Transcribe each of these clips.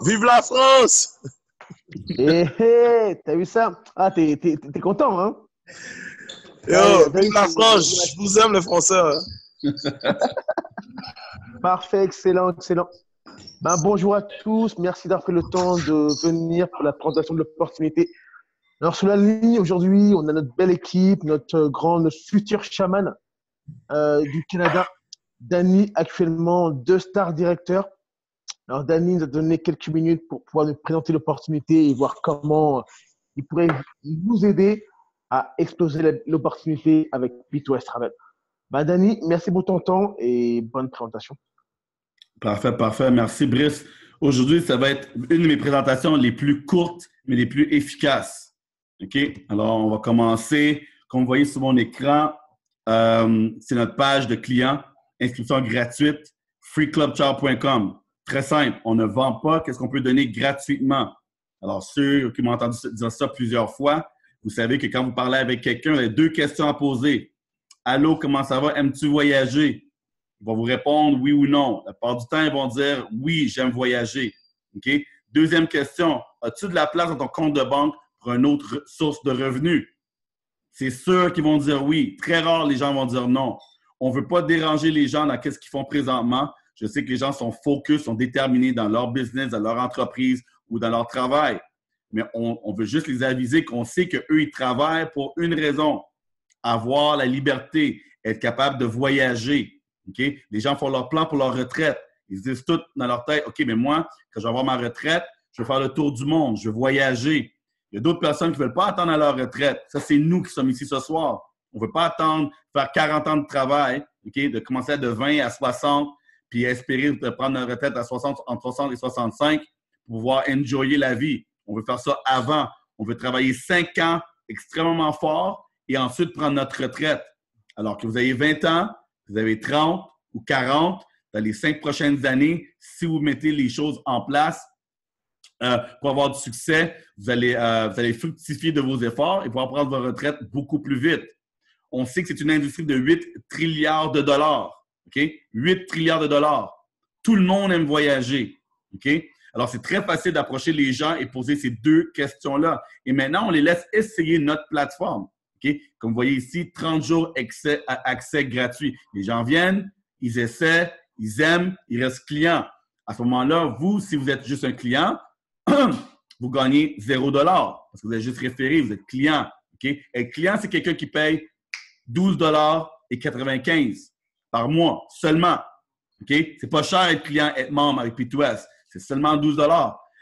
Vive la France! T'as vu ça? Ah, t'es content, hein? Yo, vive David, la France! Je vous aime, les Français. Hein. parfait, excellent, excellent. Bonjour à tous, merci d'avoir pris le temps de venir pour la présentation de l'opportunité. Alors, sur la ligne, aujourd'hui, on a notre belle équipe, notre futur chaman du Canada, Danny, actuellement 2 stars directeurs. Alors, Danny nous a donné quelques minutes pour pouvoir nous présenter l'opportunité et voir comment il pourrait nous aider à exploser l'opportunité avec Pit-West Travel. Danny, merci pour ton temps et bonne présentation. Parfait, parfait. Merci, Brice. Aujourd'hui, ça va être une de mes présentations les plus courtes, mais les plus efficaces. OK? Alors, on va commencer. Comme vous voyez sur mon écran, c'est notre page de clients, inscription gratuite, freeclubchild.com. Très simple. On ne vend pas. Qu'est-ce qu'on peut donner gratuitement? Alors, ceux qui m'ont entendu dire ça plusieurs fois, vous savez que quand vous parlez avec quelqu'un, vous avez 2 questions à poser. Allô, comment ça va? Aimes-tu voyager? Ils vont vous répondre oui ou non. La plupart du temps, ils vont dire oui, j'aime voyager. OK? Deuxième question, as-tu de la place dans ton compte de banque pour une autre source de revenus? C'est sûr qu'ils vont dire oui. Très rare, les gens vont dire non. On ne veut pas déranger les gens dans ce qu'ils font présentement. Je sais que les gens sont focus, sont déterminés dans leur business, dans leur entreprise ou dans leur travail. Mais on veut juste les aviser qu'on sait qu'eux, ils travaillent pour une raison, avoir la liberté, être capable de voyager. Okay? Les gens font leur plan pour leur retraite. Ils se disent tout dans leur tête, OK, mais moi, quand je vais avoir ma retraite, je vais faire le tour du monde, je vais voyager. Il y a d'autres personnes qui ne veulent pas attendre à leur retraite. Ça, c'est nous qui sommes ici ce soir. On ne veut pas attendre, faire 40 ans de travail, okay? De commencer de 20 à 60, puis espérer de prendre une retraite à 60, entre 60 et 65 pour pouvoir enjoyer la vie. On veut faire ça avant. On veut travailler 5 ans extrêmement fort et ensuite prendre notre retraite. Alors que vous avez 20 ans, vous avez 30 ou 40, dans les 5 prochaines années, si vous mettez les choses en place pour avoir du succès, vous allez fructifier de vos efforts et pouvoir prendre votre retraite beaucoup plus vite. On sait que c'est une industrie de 8 trilliards de dollars. Okay? 8 trilliards de dollars. Tout le monde aime voyager. Okay? Alors, c'est très facile d'approcher les gens et poser ces 2 questions-là. Et maintenant, on les laisse essayer notre plateforme. Okay? Comme vous voyez ici, 30 jours accès gratuit. Les gens viennent, ils essaient, ils aiment, ils restent clients. À ce moment-là, vous, si vous êtes juste un client, vous gagnez 0 $, parce que vous êtes juste référé, vous êtes client. Okay? Et le client, c'est quelqu'un qui paye 12,95 $ par mois seulement. Okay? C'est pas cher être client, être membre avec Pit-West. C'est seulement 12 $.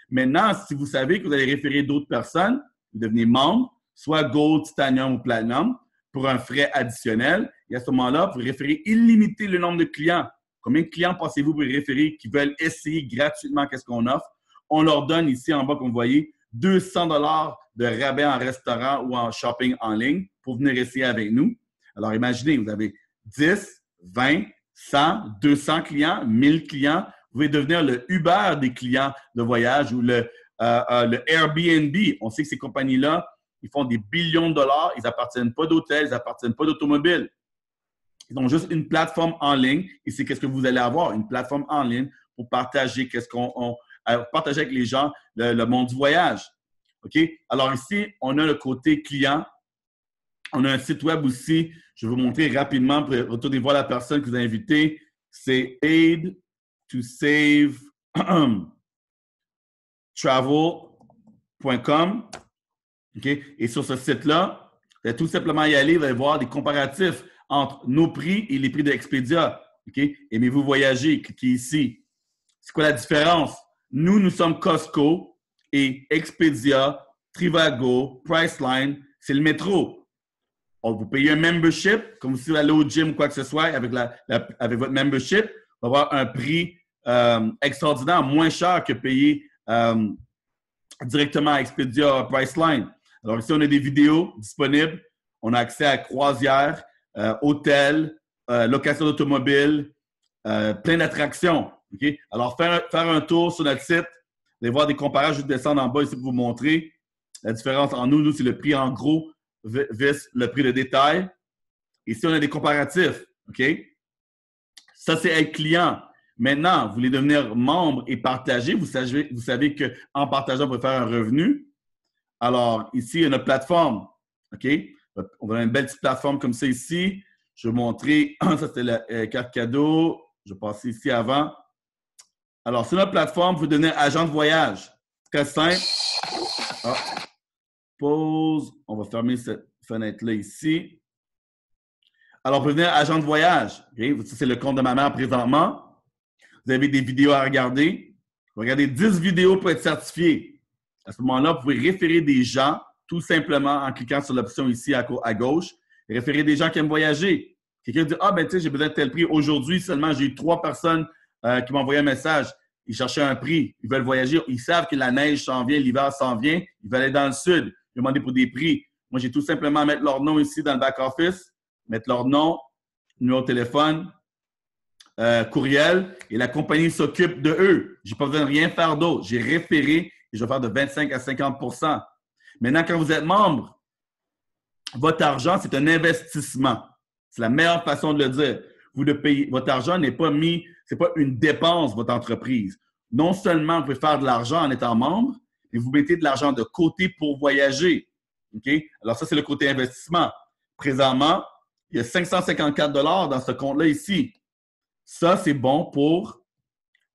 Maintenant, si vous savez que vous allez référer d'autres personnes, vous devenez membre, soit Gold, Titanium ou Platinum, pour un frais additionnel. Et à ce moment-là, vous référez illimité le nombre de clients. Combien de clients pensez-vous pour référer qui veulent essayer gratuitement qu'est-ce qu'on offre? On leur donne ici en bas, comme vous voyez, 200 $ de rabais en restaurant ou en shopping en ligne pour venir essayer avec nous. Alors, imaginez, vous avez 10, 20, 100, 200 clients, 1000 clients. Vous pouvez devenir le Uber des clients de voyage ou le Airbnb. On sait que ces compagnies-là, ils font des billions de dollars. Ils n'appartiennent pas d'hôtels, ils n'appartiennent pas d'automobiles. Ils ont juste une plateforme en ligne. Et c'est qu'est-ce que vous allez avoir? Une plateforme en ligne pour partager partager avec les gens le monde du voyage. OK? Alors ici, on a le côté client. On a un site web aussi. Je vais vous montrer rapidement pour retourner voir la personne que vous avez invitée. C'est aid to save travel.com. Okay? Et sur ce site-là, vous allez tout simplement y aller, vous allez voir des comparatifs entre nos prix et les prix d'Expedia. Okay? Aimez-vous voyager? Cliquez ici. C'est quoi la différence? Nous sommes Costco et Expedia, Trivago, Priceline, c'est le métro. Vous payez un membership, comme si vous allez au gym ou quoi que ce soit, avec votre membership, vous allez avoir un prix extraordinaire, moins cher que payer directement à Expedia ou Priceline. Alors ici, on a des vidéos disponibles. On a accès à croisières, hôtels, location d'automobile, plein d'attractions. Okay? Alors, faire un tour sur notre site, vous allez voir des comparages, je vais descendre en bas ici pour vous montrer. La différence en nous, c'est le prix en gros versus le prix de détail. Ici, on a des comparatifs. Okay? Ça, c'est être client. Maintenant, vous voulez devenir membre et partager. Vous savez qu'en partageant, vous pouvez faire un revenu. Alors, ici, il y a notre plateforme. OK? On va avoir une belle petite plateforme comme ça ici. Je vais vous montrer. Ça, c'était la carte cadeau. Je vais passer ici avant. Alors, sur notre plateforme, vous devenez agent de voyage. Très simple. Ah. Pause. On va fermer cette fenêtre-là ici. Alors, vous devenez agent de voyage. Okay? Ça, c'est le compte de ma mère présentement. Vous avez des vidéos à regarder. Vous regardez 10 vidéos pour être certifié. À ce moment-là, vous pouvez référer des gens, tout simplement en cliquant sur l'option ici à gauche. Référer des gens qui aiment voyager. Quelqu'un dit, ah, ben, tu sais, j'ai besoin de tel prix. Aujourd'hui, seulement, j'ai eu 3 personnes qui m'ont envoyé un message. Ils cherchaient un prix. Ils veulent voyager. Ils savent que la neige s'en vient, l'hiver s'en vient. Ils veulent aller dans le sud. Ils demandent pour des prix. Moi, j'ai tout simplement à mettre leur nom ici dans le back-office, mettre leur nom, numéro de téléphone, courriel, et la compagnie s'occupe de eux. Je n'ai pas besoin de rien faire d'autre. J'ai référé et je vais faire de 25 à 50 %. Maintenant, quand vous êtes membre, votre argent, c'est un investissement. C'est la meilleure façon de le dire. Vous le payez. Votre argent n'est pas mis, ce n'est pas une dépense, votre entreprise. Non seulement vous pouvez faire de l'argent en étant membre, mais vous mettez de l'argent de côté pour voyager. OK? Alors, ça, c'est le côté investissement. Présentement, il y a 554 $ dans ce compte-là ici. Ça, c'est bon pour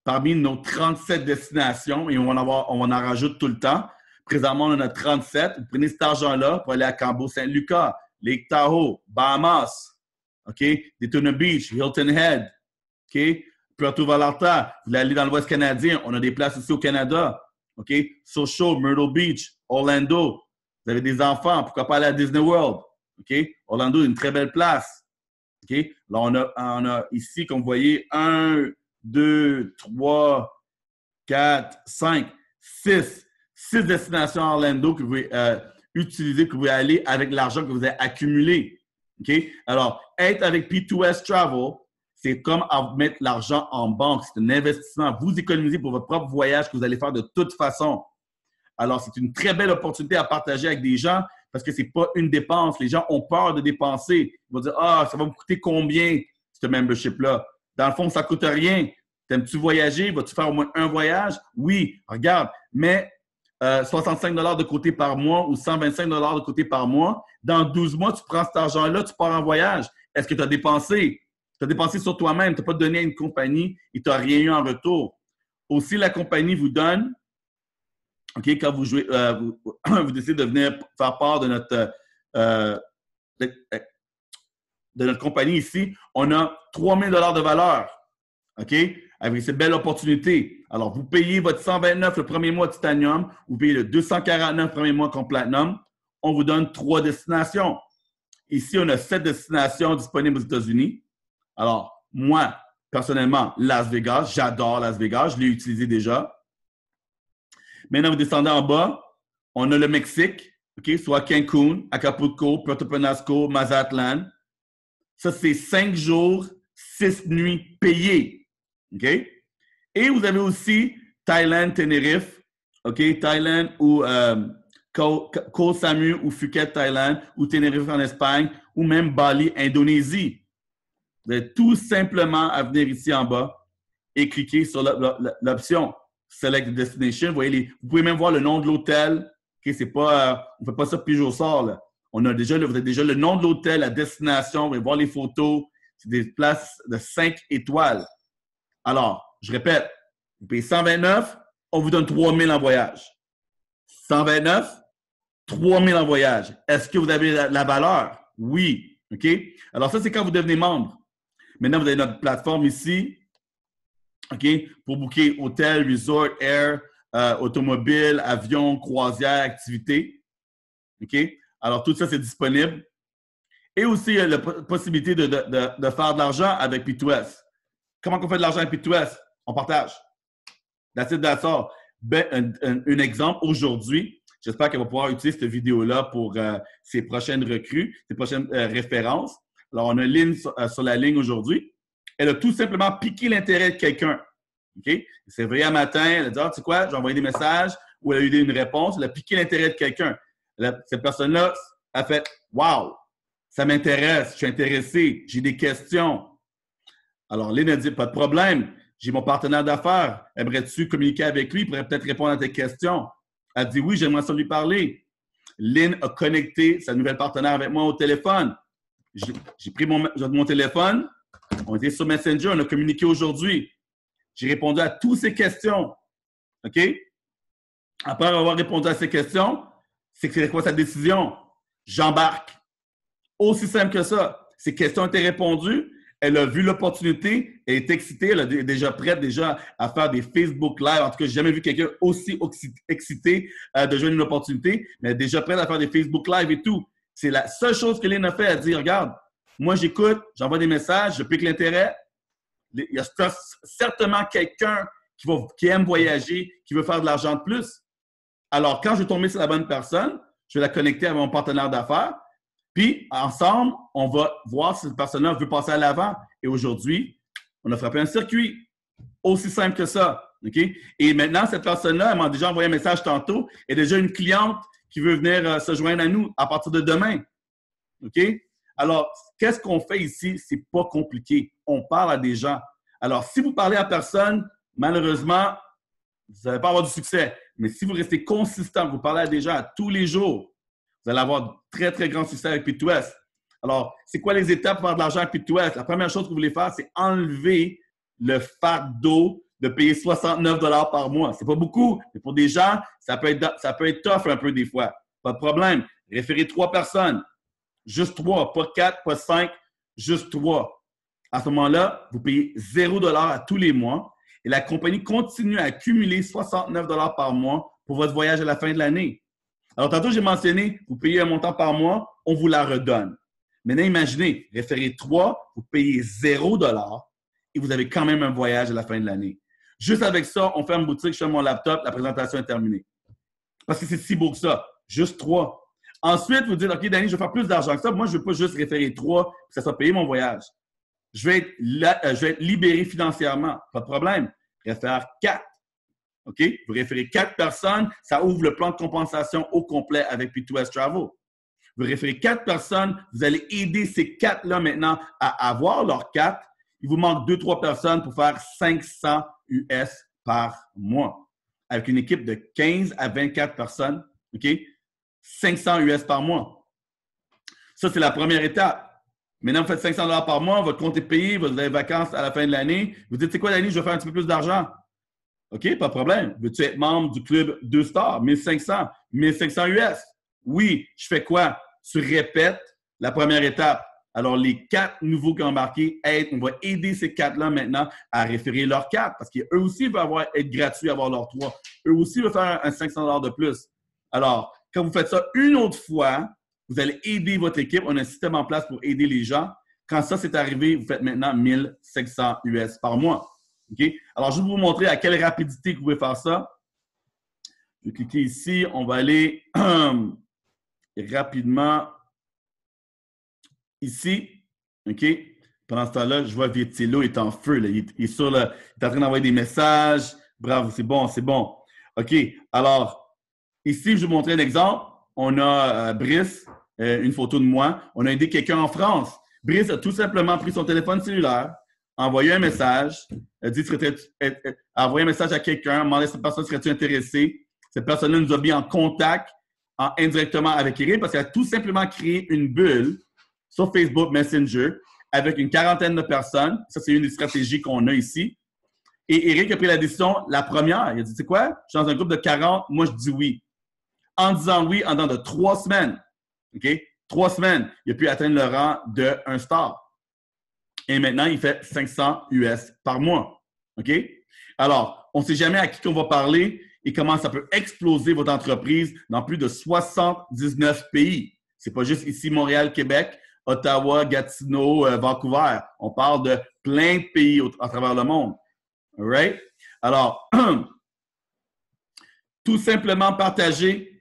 parmi nos 37 destinations et on en rajoute tout le temps. Présentement, on en a 37. Vous prenez cet argent-là pour aller à Cambo-Saint-Lucas, Lake Tahoe, Bahamas, OK? Daytona Beach, Hilton Head, OK? Puerto Vallarta, vous voulez aller dans l'Ouest canadien, on a des places ici au Canada, OK? Socho, Myrtle Beach, Orlando. Vous avez des enfants, pourquoi pas aller à Disney World, OK? Orlando est une très belle place, OK? Là, on a ici, comme vous voyez, 1, 2, 3, 4, 5, 6 destinations à Orlando que vous pouvez utiliser, que vous pouvez aller avec l'argent que vous avez accumulé. OK? Alors, être avec P2S Travel, c'est comme mettre l'argent en banque. C'est un investissement. Vous économisez pour votre propre voyage que vous allez faire de toute façon. Alors, c'est une très belle opportunité à partager avec des gens parce que ce n'est pas une dépense. Les gens ont peur de dépenser. Ils vont dire, ah, ça va me coûter combien, ce membership-là? Dans le fond, ça ne coûte rien. T'aimes-tu voyager? Vas-tu faire au moins un voyage? Oui, regarde, mais 65 $ de côté par mois ou 125 $ de côté par mois. Dans 12 mois, tu prends cet argent-là, tu pars en voyage. Est-ce que tu as dépensé? Tu as dépensé sur toi-même. Tu n'as pas donné à une compagnie et tu n'as rien eu en retour. Aussi, la compagnie vous donne, OK, quand vous jouez, vous décidez de venir faire part de notre compagnie ici, on a 3 000 $ de valeur. OK? Avec cette belle opportunité. Alors, vous payez votre 129 le premier mois Titanium, vous payez le 249 le premier mois comme Platinum. On vous donne 3 destinations. Ici, on a 7 destinations disponibles aux États-Unis. Alors, moi, personnellement, Las Vegas, j'adore Las Vegas, je l'ai utilisé déjà. Maintenant, vous descendez en bas, on a le Mexique, OK? Soit Cancun, Acapulco, Puerto Penasco, Mazatlan. Ça, c'est 5 jours, 6 nuits payées. OK? Et vous avez aussi Thaïlande, Tenerife, OK? Thaïlande ou Koh Samu ou Phuket, Thaïlande, ou Tenerife en Espagne, ou même Bali, Indonésie. Vous avez tout simplement à venir ici en bas et cliquer sur l'option Select Destination. Vous pouvez même voir le nom de l'hôtel. Okay? C'est pas, on ne fait pas ça pige au sort. Là. Vous avez déjà le nom de l'hôtel, la destination, vous pouvez voir les photos. C'est des places de 5 étoiles. Alors, je répète, vous payez 129, on vous donne 3 000 en voyage. 129, 3 000 en voyage. Est-ce que vous avez la valeur? Oui. OK? Alors, ça, c'est quand vous devenez membre. Maintenant, vous avez notre plateforme ici, OK? Pour booker hôtel, resort, air, automobile, avion, croisière, activité. OK? Alors, tout ça, c'est disponible. Et aussi, il y a la possibilité de faire de l'argent avec P2S. Comment on fait de l'argent avec P2S? On partage. That's it, that's all. Un exemple, aujourd'hui, j'espère qu'elle va pouvoir utiliser cette vidéo-là pour ses prochaines recrues, ses prochaines références. Alors, on a Lynn sur la ligne aujourd'hui. Elle a tout simplement piqué l'intérêt de quelqu'un. OK? C'est vrai, un matin, elle a dit, ah, tu sais quoi, j'ai envoyé des messages ou elle a eu une réponse. Elle a piqué l'intérêt de quelqu'un. Cette personne-là a fait, wow, ça m'intéresse, je suis intéressé, j'ai des questions. Alors, Lynn a dit, pas de problème. j'ai mon partenaire d'affaires. Aimerais-tu communiquer avec lui? Il pourrait peut-être répondre à tes questions. Elle dit oui, j'aimerais ça lui parler. Lynn a connecté sa nouvelle partenaire avec moi au téléphone. J'ai pris mon téléphone, on était sur Messenger, on a communiqué aujourd'hui. J'ai répondu à toutes ces questions. OK? Après avoir répondu à ces questions, c'est quoi sa décision? J'embarque. Aussi simple que ça. Ces questions ont été répondues. Elle a vu l'opportunité. Elle est excitée. Elle est déjà prête à faire des Facebook Live. En tout cas, je n'ai jamais vu quelqu'un aussi excité de jouer une opportunité. Mais elle est déjà prête à faire des Facebook Live et tout. C'est la seule chose que Lynn a fait. Elle a dit, regarde, moi j'écoute, j'envoie des messages, je pique l'intérêt. Il y a certainement quelqu'un qui aime voyager, qui veut faire de l'argent de plus. Alors, quand je vais tomber sur la bonne personne, je vais la connecter à mon partenaire d'affaires. Puis, ensemble, on va voir si cette personne-là veut passer à l'avant. Et aujourd'hui, on a frappé un circuit. Aussi simple que ça. Okay? Et maintenant, cette personne-là, elle m'a déjà envoyé un message tantôt. Elle est déjà une cliente qui veut venir se joindre à nous à partir de demain. OK? Alors, qu'est-ce qu'on fait ici? C'est pas compliqué. On parle à des gens. Alors, si vous parlez à personne, malheureusement, vous n'allez pas avoir du succès. Mais si vous restez consistant, vous parlez à des gens tous les jours, vous allez avoir très, très grand succès avec Pit2S. Alors, c'est quoi les étapes pour faire de l'argent avec Pit2S? La première chose que vous voulez faire, c'est enlever le fardeau de payer 69 $ par mois. C'est pas beaucoup, mais pour des gens, ça peut être tough un peu des fois. Pas de problème. Référez 3 personnes. Juste 3, pas 4, pas 5, juste 3. À ce moment-là, vous payez 0 $ à tous les mois et la compagnie continue à accumuler 69 $ par mois pour votre voyage à la fin de l'année. Alors, tantôt, j'ai mentionné, vous payez un montant par mois, on vous la redonne. Maintenant, imaginez, référez 3, vous payez 0 $ et vous avez quand même un voyage à la fin de l'année. Juste avec ça, on ferme boutique, je ferme mon laptop, la présentation est terminée. Parce que c'est si beau que ça. Juste 3. Ensuite, vous dites, OK, Danny, je vais faire plus d'argent que ça. Moi, je ne veux pas juste référer 3 pour que ça soit payé mon voyage. Je vais être libéré financièrement. Pas de problème. Réfère 4. OK? Vous référez 4 personnes, ça ouvre le plan de compensation au complet avec Pit2S Travel. Vous référez 4 personnes, vous allez aider ces 4-là maintenant à avoir leurs 4. Il vous manque 2-3 personnes pour faire 500 US par mois. Avec une équipe de 15 à 24 personnes, OK? 500 US par mois. Ça, c'est la première étape. Maintenant, vous faites 500 $ par mois, votre compte est payé, vous avez des vacances à la fin de l'année. Vous dites, c'est quoi l'année, je vais faire un petit peu plus d'argent. OK, pas de problème. Veux-tu être membre du club 2 stars? 1500, 1500 US. Oui, je fais quoi? Tu répètes la première étape. Alors, les 4 nouveaux qui ont embarqué, on va aider ces 4-là maintenant à référer leurs 4 parce qu'eux aussi veulent être gratuits, avoir leurs 3. Eux aussi veulent faire un 500 $ de plus. Alors, quand vous faites ça une autre fois, vous allez aider votre équipe. On a un système en place pour aider les gens. Quand ça, c'est arrivé, vous faites maintenant 1500 US par mois. OK? Alors, je vais vous montrer à quelle rapidité vous pouvez faire ça. Je vais cliquer ici. On va aller rapidement ici. OK? Pendant ce temps-là, je vois Vietilo est en feu. Là. Il est en train d'envoyer des messages. Bravo, c'est bon, c'est bon. OK. Alors, ici, je vais vous montrer un exemple. On a Brice, une photo de moi. On a aidé quelqu'un en France. Brice a tout simplement pris son téléphone cellulaire, envoyé un message, a envoyé un message à quelqu'un, demandé à cette personne serait-tu intéressée. Cette personne-là nous a mis en contact indirectement avec Eric parce qu'elle a tout simplement créé une bulle sur Facebook Messenger avec une quarantaine de personnes. Ça, c'est une des stratégies qu'on a ici. Et Eric a pris la décision, la première. Il a dit, tu sais quoi? Je suis dans un groupe de 40, moi, je dis oui. En disant oui, en dedans de 3 semaines, OK? 3 semaines, il a pu atteindre le rang de 1 star. Et maintenant, il fait 500 US par mois. OK? Alors, on ne sait jamais à qui on va parler et comment ça peut exploser votre entreprise dans plus de 79 pays. Ce n'est pas juste ici, Montréal, Québec, Ottawa, Gatineau, Vancouver. On parle de plein de pays à travers le monde. All right? Alors, tout simplement partager.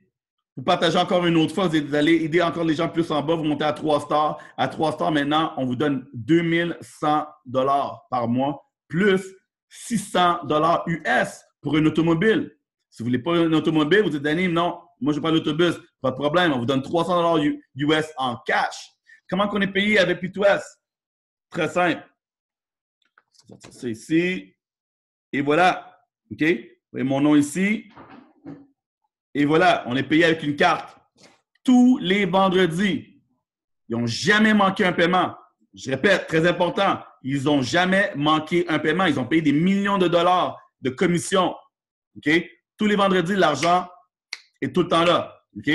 Vous partagez encore une autre fois, vous allez aider encore les gens plus en bas, vous montez à 3 stars. À 3 stars, maintenant, on vous donne 2100 $ par mois, plus 600 $ US pour une automobile. Si vous ne voulez pas une automobile, vous dites, Danny, non, moi, je prends l'autobus. Pas de problème, on vous donne 300 $ US en cash. Comment qu'on est payé avec Pit2S? Très simple. C'est ici. Et voilà. OK? Vous voyez mon nom ici. Et voilà, on est payé avec une carte. Tous les vendredis. Ils n'ont jamais manqué un paiement. Je répète, très important, ils n'ont jamais manqué un paiement. Ils ont payé des millions de dollars de commissions. OK? Tous les vendredis, l'argent est tout le temps là. OK?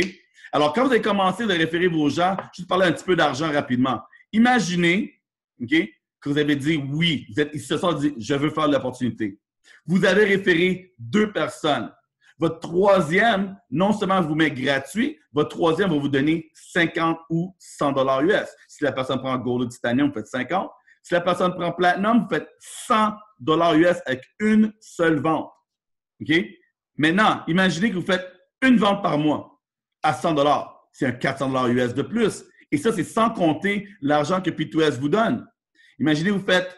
Alors, quand vous avez commencé de référer vos gens, je vais parler un petit peu d'argent rapidement. Imaginez, OK, que vous avez dit oui, ils se sont dit, je veux faire de l'opportunité. Vous avez référé 2 personnes. Votre troisième, non seulement vous met gratuit, votre troisième va vous donner 50 ou 100 $ US. Si la personne prend Gold ou Titanium, vous faites 50. Si la personne prend Platinum, vous faites 100 $ US avec une seule vente. OK? Maintenant, imaginez que vous faites une vente par mois à 100 $. C'est un 400 $ US de plus. Et ça, c'est sans compter l'argent que P2S vous donne. Imaginez que vous faites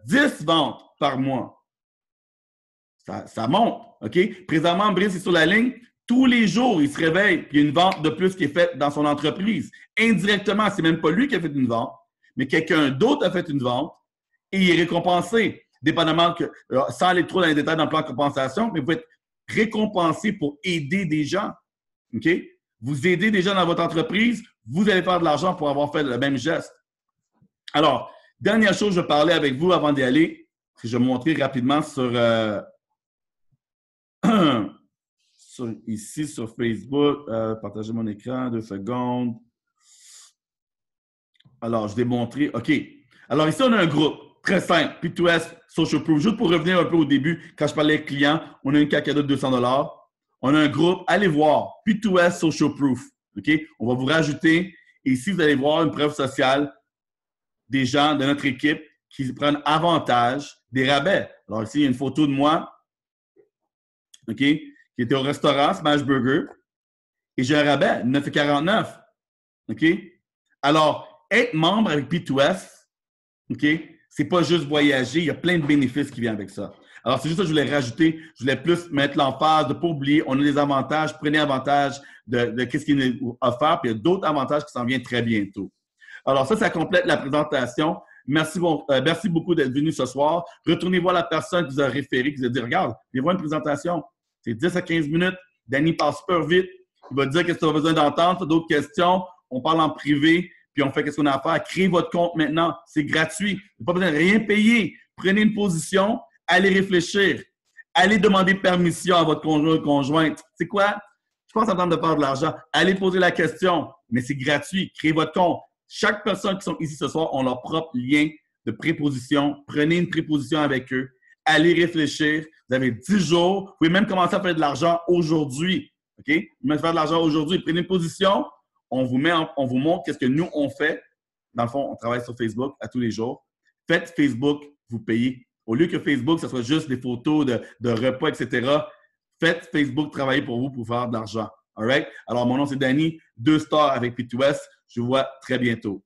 10 ventes par mois. Ça monte, OK? Présentement, Brice est sur la ligne. Tous les jours, il se réveille, puis il y a une vente de plus qui est faite dans son entreprise. Indirectement, c'est même pas lui qui a fait une vente, mais quelqu'un d'autre a fait une vente et il est récompensé. Dépendamment que, sans aller trop dans les détails dans le plan de compensation, mais vous êtes récompensé pour aider des gens. OK? Vous aidez des gens dans votre entreprise, vous allez faire de l'argent pour avoir fait le même geste. Alors, dernière chose, je parlais avec vous avant d'y aller, c'est que je vais montrer rapidement ici sur Facebook. Partager mon écran, 2 secondes. Alors, je vais montrer. OK. Alors, ici, on a un groupe très simple. P2S Social Proof. Juste pour revenir un peu au début, quand je parlais avec clients, on a une carte cadeau de 200 $. On a un groupe. Allez voir. P2S Social Proof. OK? On va vous rajouter. Et ici, vous allez voir une preuve sociale des gens de notre équipe qui prennent avantage des rabais. Alors, ici, il y a une photo de moi. OK? Qui était au restaurant Smash Burger. Et j'ai un rabais, 9,49 $. OK? Alors, être membre avec P2S, OK? C'est pas juste voyager, il y a plein de bénéfices qui viennent avec ça. Alors, c'est juste ça que je voulais rajouter. Je voulais plus mettre l'emphase de ne pas oublier, on a des avantages, prenez avantage de ce qui est offert, puis il y a d'autres avantages qui s'en viennent très bientôt. Alors, ça complète la présentation. Merci beaucoup d'être venu ce soir. Retournez voir la personne qui vous a référé, qui vous a dit, regarde, viens voir une présentation. C'est 10 à 15 minutes. Danny passe super vite. Il va te dire qu'est-ce que tu as besoin d'entendre. Tu as d'autres questions. On parle en privé, puis on fait qu'est-ce qu'on a à faire. Créez votre compte maintenant. C'est gratuit. Vous n'avez pas besoin de rien payer. Prenez une position. Allez réfléchir. Allez demander permission à votre conjoint ou conjointe. C'est quoi? Je pense entendre de faire de l'argent. Allez poser la question. Mais c'est gratuit. Créez votre compte. Chaque personne qui sont ici ce soir ont leur propre lien de préposition. Prenez une préposition avec eux. Allez réfléchir. Vous avez 10 jours. Vous pouvez même commencer à faire de l'argent aujourd'hui. OK? Vous pouvez faire de l'argent aujourd'hui. Prenez une position. On vous montre qu'est-ce que nous, on fait. Dans le fond, on travaille sur Facebook à tous les jours. Faites Facebook, vous payez. Au lieu que Facebook, ce soit juste des photos de repas, etc., faites Facebook travailler pour vous pour faire de l'argent. All right? Alors, mon nom, c'est Danny. 2 stars avec P2S. Je vous vois très bientôt.